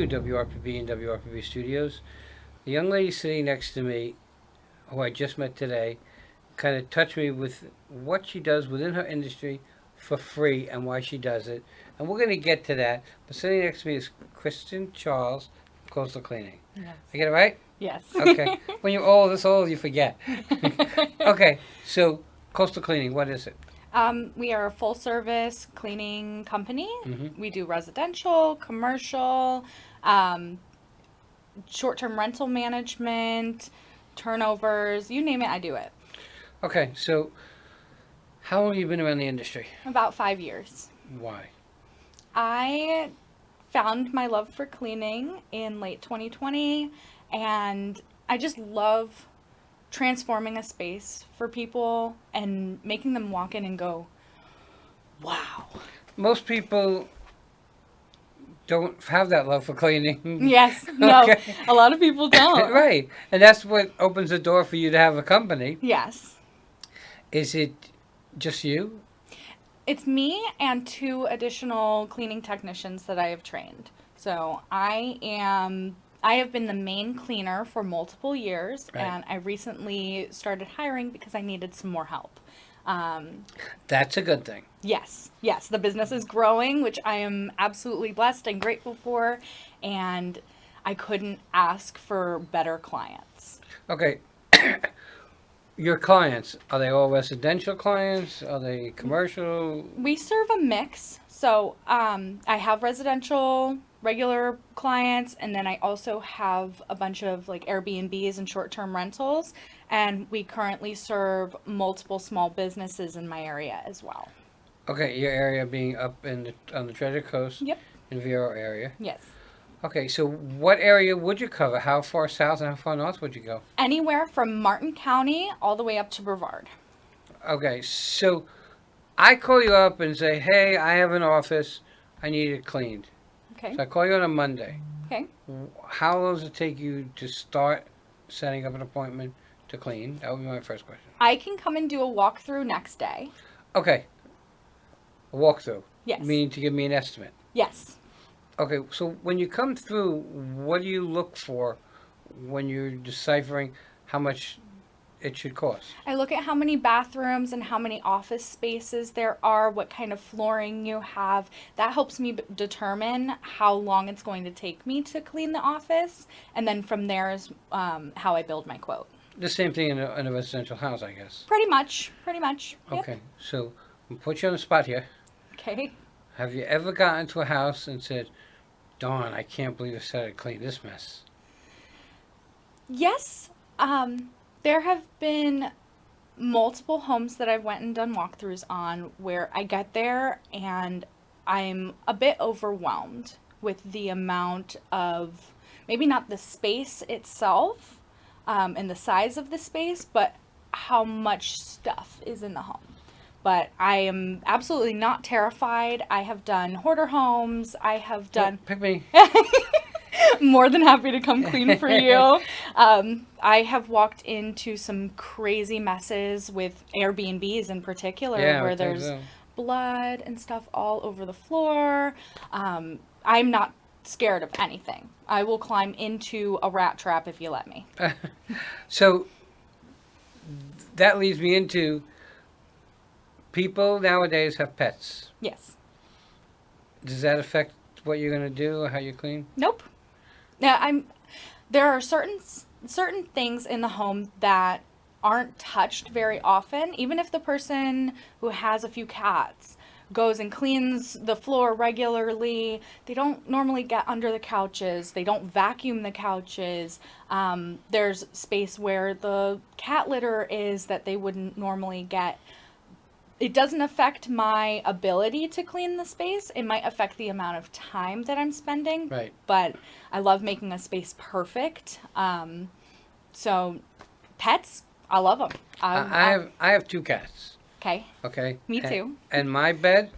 to WRPB and WRPB Studios. The young lady sitting next to me, who I just met today, kind of touched me with what she does within her industry for free and why she does it. And we're going to get to that. But sitting next to me is Kristin Charles, Coastal Cleaning. Yes. I get it right? Yes. Okay. When you're this old, you forget. Okay, so Coastal Cleaning, what is it? We are a full service cleaning company. Mm-hmm. We do residential, commercial, short term rental management, turnovers, you name it, I do it. Okay, so how long have you been around the industry? About 5 years. Why? I found my love for cleaning in late 2020, and I just love transforming a space for people and making them walk in and go, wow. Most people don't have that love for cleaning. Yes, no, Okay. a lot of people don't. Right. And that's what opens the door for you to have a company. Yes. Is it just you? It's me and 2 additional cleaning technicians that I have trained. So I have been the main cleaner for multiple years, Right. and I recently started hiring because I needed some more help. That's a good thing. Yes, the business is growing, which I am absolutely blessed and grateful for, and I couldn't ask for better clients. Okay. Your clients, are they all residential clients? Are they commercial? We serve a mix. So I have residential, regular clients, and then I also have a bunch of like Airbnbs and short-term rentals. And we currently serve multiple small businesses in my area as well. Okay, your area being up on the Treasure Coast Yep. in Vero area. Yes. Okay, so what area would you cover? How far south and how far north would you go? Anywhere from Martin County all the way up to Brevard. Okay, so I call you up and say, hey, I have an office. I need it cleaned. Okay. So I call you on a Monday. Okay. How long does it take you to start setting up an appointment to clean? That would be my first question. I can come and do a walkthrough next day. Okay. A walkthrough. Yes. Meaning to give me an estimate. Yes. Okay, so when you come through, what do you look for when you're deciphering how much it should cost? I look at how many bathrooms and how many office spaces there are, what kind of flooring you have. That helps me determine how long it's going to take me to clean the office. And then from there is how I build my quote. The same thing in a residential house, I guess. Pretty much. Yep. Okay, so I'm put you on the spot here. Okay. Have you ever gotten to a house and said, darn, I can't believe I said I'd clean this mess? Yes. There have been multiple homes that I've went and done walkthroughs on where I get there and I'm a bit overwhelmed with the amount of, maybe not the space itself, and the size of the space, but how much stuff is in the home. But I am absolutely not terrified. I have done hoarder homes. I have done... Pick me. More than happy to come clean for you. I have walked into some crazy messes with Airbnbs in particular, where there's blood and stuff all over the floor. I'm not scared of anything. I will climb into a rat trap if you let me. So that leads me into people nowadays have pets. Yes. Does that affect what you're going to do or how you clean? Nope. Yeah, there are certain things in the home that aren't touched very often. Even if the person who has a few cats goes and cleans the floor regularly, they don't normally get under the couches. They don't vacuum the couches. There's space where the cat litter is that they wouldn't normally get. It doesn't affect my ability to clean the space. It might affect the amount of time that I'm spending. Right. But I love making a space perfect. So pets, I love them. I have 2 cats. Okay. Okay. Me too. And my bed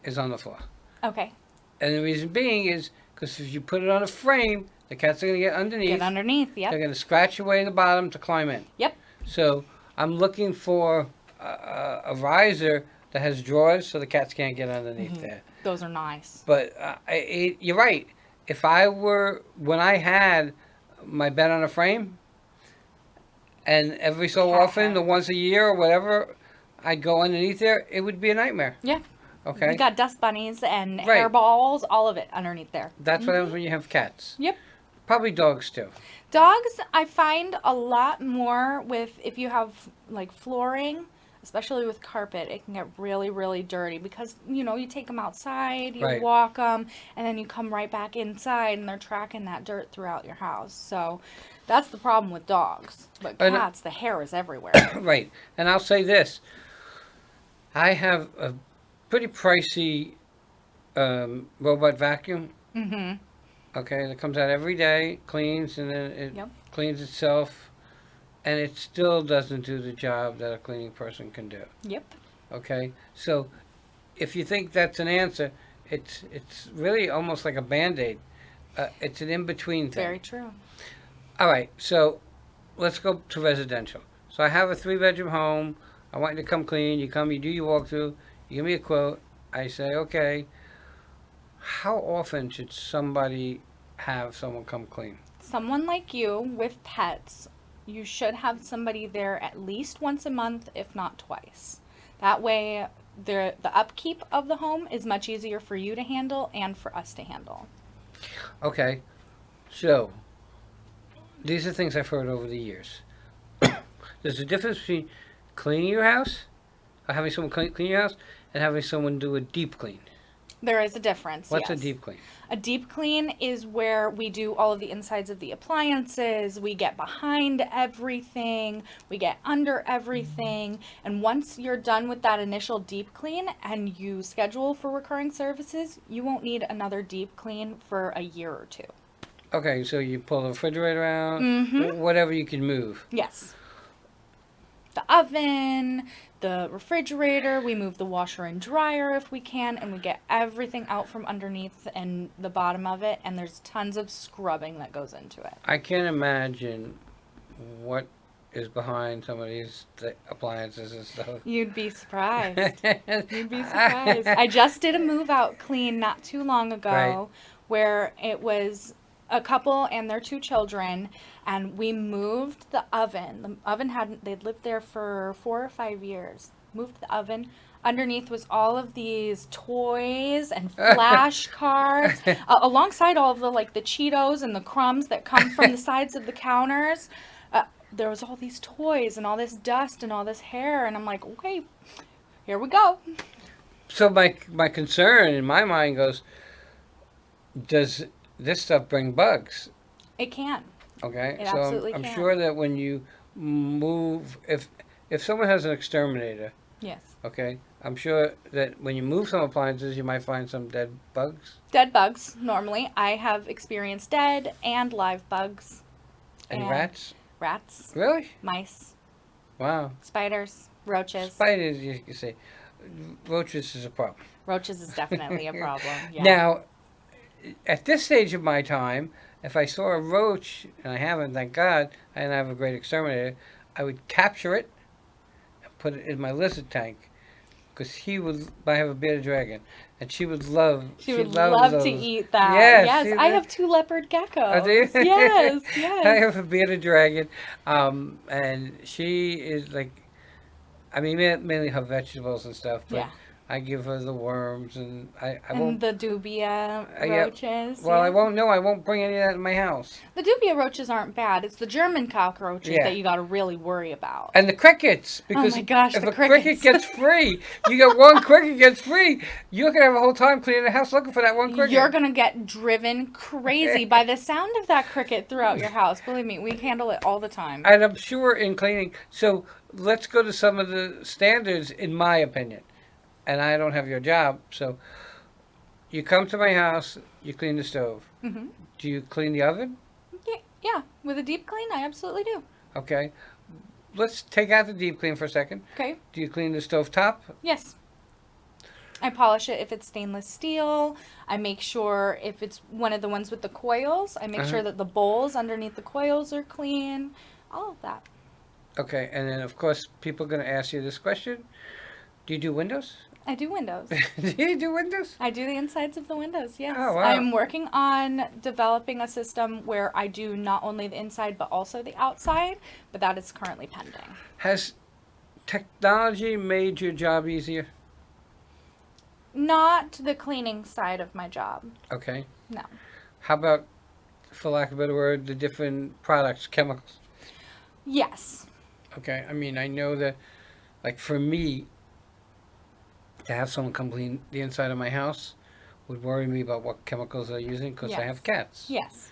is on the floor. Okay. And the reason being is because if you put it on a frame, the cats are going to get underneath. Get underneath, yep. They're going to scratch away the bottom to climb in. Yep. So I'm looking for a riser that has drawers so the cats can't get underneath there. Those are nice. But you're right. when I had my bed on a frame, and every so Cat often, the hair. once a year or whatever, I'd go underneath there, it would be a nightmare. Yeah. Okay? We got dust bunnies and Right. hairballs, all of it underneath there. That's what happens when you have cats. Yep. Probably dogs too. Dogs, I find a lot more with if you have like flooring, especially with carpet, it can get really, really dirty because you take them outside, you Right. walk them, and then you come right back inside, and they're tracking that dirt throughout your house. So that's the problem with dogs. But And- cats, the hair is everywhere. Right. And I'll say this: I have a pretty pricey robot vacuum. Mm-hmm. Okay, that comes out every day, cleans, and then it Yep. cleans itself, and it still doesn't do the job that a cleaning person can do. Yep. Okay, so if you think that's an answer, it's really almost like a Band-Aid. It's an in-between thing. Very true. All right, so let's go to residential. So I have a 3-bedroom home. I want you to come clean. You come, you do your walkthrough. You give me a quote. I say, okay. How often should somebody have someone come clean? Someone like you with pets, you should have somebody there at least once a month, if not twice. That way, the upkeep of the home is much easier for you to handle and for us to handle. Okay, so these are things I've heard over the years. There's a difference between cleaning your house, or having someone clean your house, and having someone do a deep clean. There is a difference. What's a yes. deep clean? A deep clean is where we do all of the insides of the appliances, we get behind everything, we get under everything, and once you're done with that initial deep clean and you schedule for recurring services, you won't need another deep clean for a year or two. Okay, so you pull the refrigerator out, Mm-hmm. whatever you can move. Yes. The oven, the refrigerator, we move the washer and dryer if we can, and we get everything out from underneath and the bottom of it, and there's tons of scrubbing that goes into it. I can't imagine what is behind some of these appliances and stuff. You'd be surprised. You'd be surprised. I just did a move out clean not too long ago Right. where it was a couple and their 2 children, and we moved the oven. The oven they'd lived there for 4 or 5 years. Moved the oven. Underneath was all of these toys and flashcards, alongside all of the the Cheetos and the crumbs that come from the sides of the counters. There was all these toys and all this dust and all this hair, and I'm like, okay, here we go. So my concern in my mind goes, does this stuff bring bugs? It can. Okay, It so absolutely I'm can. sure that when you move, if someone has an exterminator, Yes. okay, I'm sure that when you move some appliances, you might find some dead bugs. Dead bugs, normally. I have experienced dead and live bugs. And And rats? Rats, Really? mice, Wow. spiders, roaches. Spiders, you can say. Roaches is a problem. Roaches is definitely a problem. Yeah. Now, at this stage of my time, if I saw a roach, and I haven't, thank God, and I have a great exterminator, I would capture it and put it in my lizard tank. Because I have a bearded dragon, and she would love. She would loves love those. to eat that. Yes, Yes, see I that? have 2 leopard geckos. Oh, do you? Yes, I yes. have a bearded dragon, and she is like, I mean, mainly her vegetables and stuff, but Yeah. I give her the worms, and I And won't. the dubia yeah. roaches. Well, I yeah. won't. No, I won't bring any of that in my house. The dubia roaches aren't bad. It's the German cockroaches Yeah. that you got to really worry about. And the crickets, because my gosh, if the a cricket crickets. gets free, you get one cricket gets free. You're gonna have a whole time cleaning the house looking for that one cricket. You're going to get driven crazy by the sound of that cricket throughout your house. Believe me, we handle it all the time. And I'm sure in cleaning. So let's go to some of the standards, in my opinion. And I don't have your job, so you come to my house, you clean the stove. Hmm. Do you clean the oven? Yeah, with a deep clean, I absolutely do. Okay. Let's take out the deep clean for a second. Okay, Do you clean the stove top? yes. I polish it if it's stainless steel. I make sure if it's one of the ones with the coils, I make Uh-huh. sure that the bowls underneath the coils are clean. All of that. Okay, and then of course people are going to ask you this question. Do you do windows? I do windows. Do you do windows? I do the insides of the windows, yes. Oh, wow. I'm working on developing a system where I do not only the inside but also the outside, but that is currently pending. Has technology made your job easier? Not the cleaning side of my job. Okay. No. How about, for lack of a better word, the different products, chemicals? Yes. Okay. I mean, I know that, like, for me, to have someone come clean the inside of my house would worry me about what chemicals they're using because I Yes. have cats. Yes.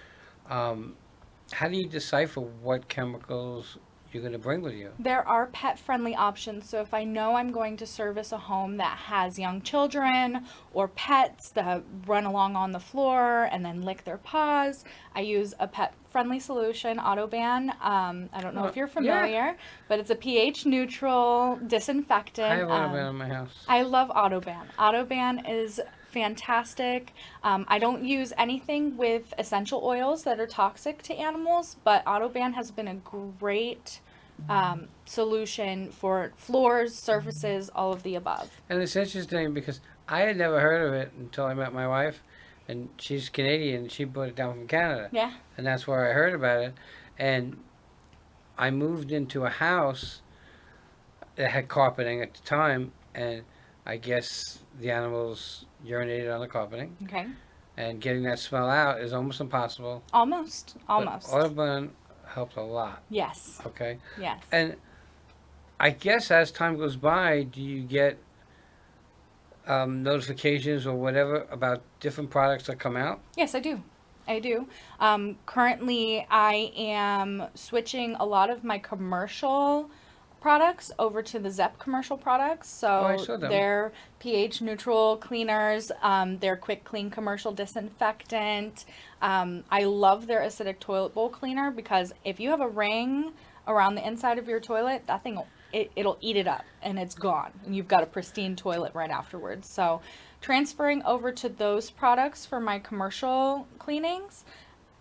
How do you decipher what chemicals you're going to bring with you? There are pet-friendly options. So if I know I'm going to service a home that has young children or pets that run along on the floor and then lick their paws, I use a pet-friendly solution, Autoban. I don't know if you're familiar, but it's a pH neutral disinfectant. I have Autoban in my house. I love Autoban. Autoban is fantastic. I don't use anything with essential oils that are toxic to animals, but Autoban has been a great solution for floors, surfaces, all of the above. And it's interesting because I had never heard of it until I met my wife, and she's Canadian. She brought it down from Canada. Yeah. And that's where I heard about it. And I moved into a house that had carpeting at the time, and I guess the animals urinated on the carpeting. Okay. And getting that smell out is almost impossible. Almost. But Autoban helps a lot. Yes. Okay. Yes. And I guess as time goes by, do you get notifications or whatever about different products that come out? Yes, I do. I do. Currently, I am switching a lot of my commercial products over to the ZEP commercial products. So I saw them. they're pH neutral cleaners. They're quick clean commercial disinfectant. I love their acidic toilet bowl cleaner because if you have a ring around the inside of your toilet, that thing it'll eat it up and it's gone, and you've got a pristine toilet right afterwards. So transferring over to those products for my commercial cleanings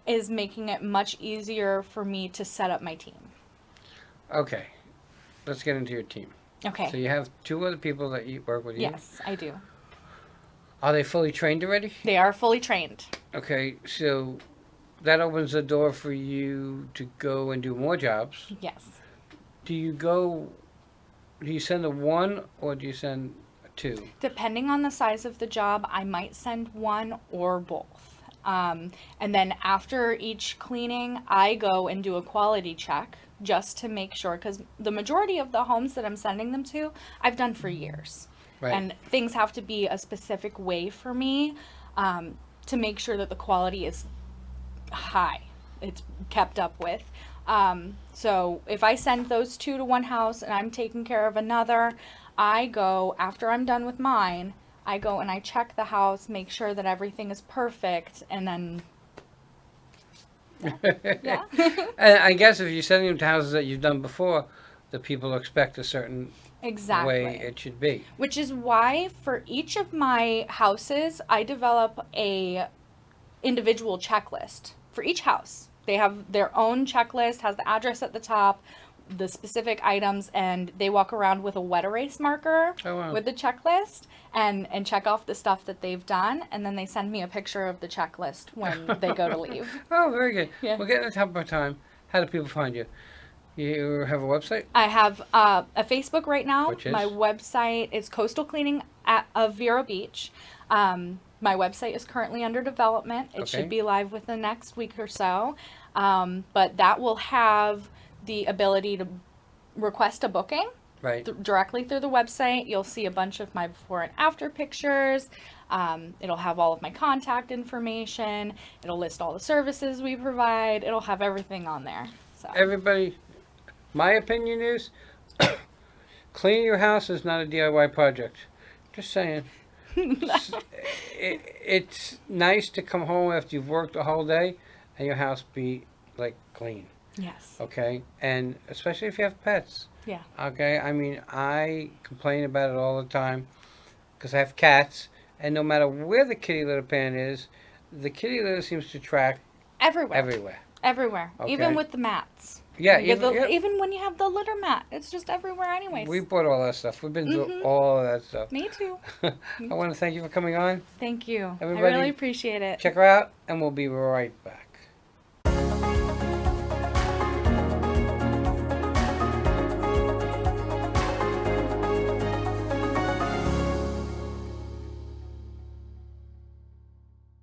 is making it much easier for me to set up my team. Okay. Let's get into your team. Okay. So you have two other people that work with you. Yes, I do. Are they fully trained already? They are fully trained. Okay, so that opens the door for you to go and do more jobs. Yes. Do you send a one or do you send a two? Depending on the size of the job, I might send one or both. And then after each cleaning, I go and do a quality check just to make sure, because the majority of the homes that I'm sending them to, I've done for years. Right. And things have to be a specific way for me to make sure that the quality is high. It's kept up with. So if I send those two to one house and I'm taking care of another, I go, after I'm done with mine, I go and I check the house, make sure that everything is perfect, and then yeah. And I guess if you're sending them to houses that you've done before, the people expect a certain Exactly. way it should be. Which is why for each of my houses, I develop a individual checklist for each house. They have their own checklist, has the address at the top, the specific items, and they walk around with a wet erase marker with the checklist and check off the stuff that they've done, and then they send me a picture of the checklist when they go to leave. Oh, very good. Yeah. We're getting to the top of our time. How do people find you? You have a website? I have a Facebook right now. Which is? My website is Coastal Cleaning of Vero Beach. My website is currently under development. It should be live within the next week or so. But that will have the ability to request a booking directly through the website. You'll see a bunch of my before and after pictures. It'll have all of my contact information. It'll list all the services we provide. It'll have everything on there. So Everybody, my opinion is cleaning your house is not a DIY project. Just saying. It's nice to come home after you've worked the whole day and your house be like clean. Yes. Okay, and especially if you have pets. Yeah. Okay, I mean, I complain about it all the time because I have cats, and no matter where the kitty litter pan is, the kitty litter seems to track Everywhere. everywhere. Everywhere. Okay. Even with the mats. Yeah, You get even, even when you have the litter mat, it's just everywhere anyways. we bought all that stuff. We've been through Mhm. all of that stuff. Me too. I want to thank you for coming on. Thank you. I Everybody, really appreciate it. check her out, and we'll be right back.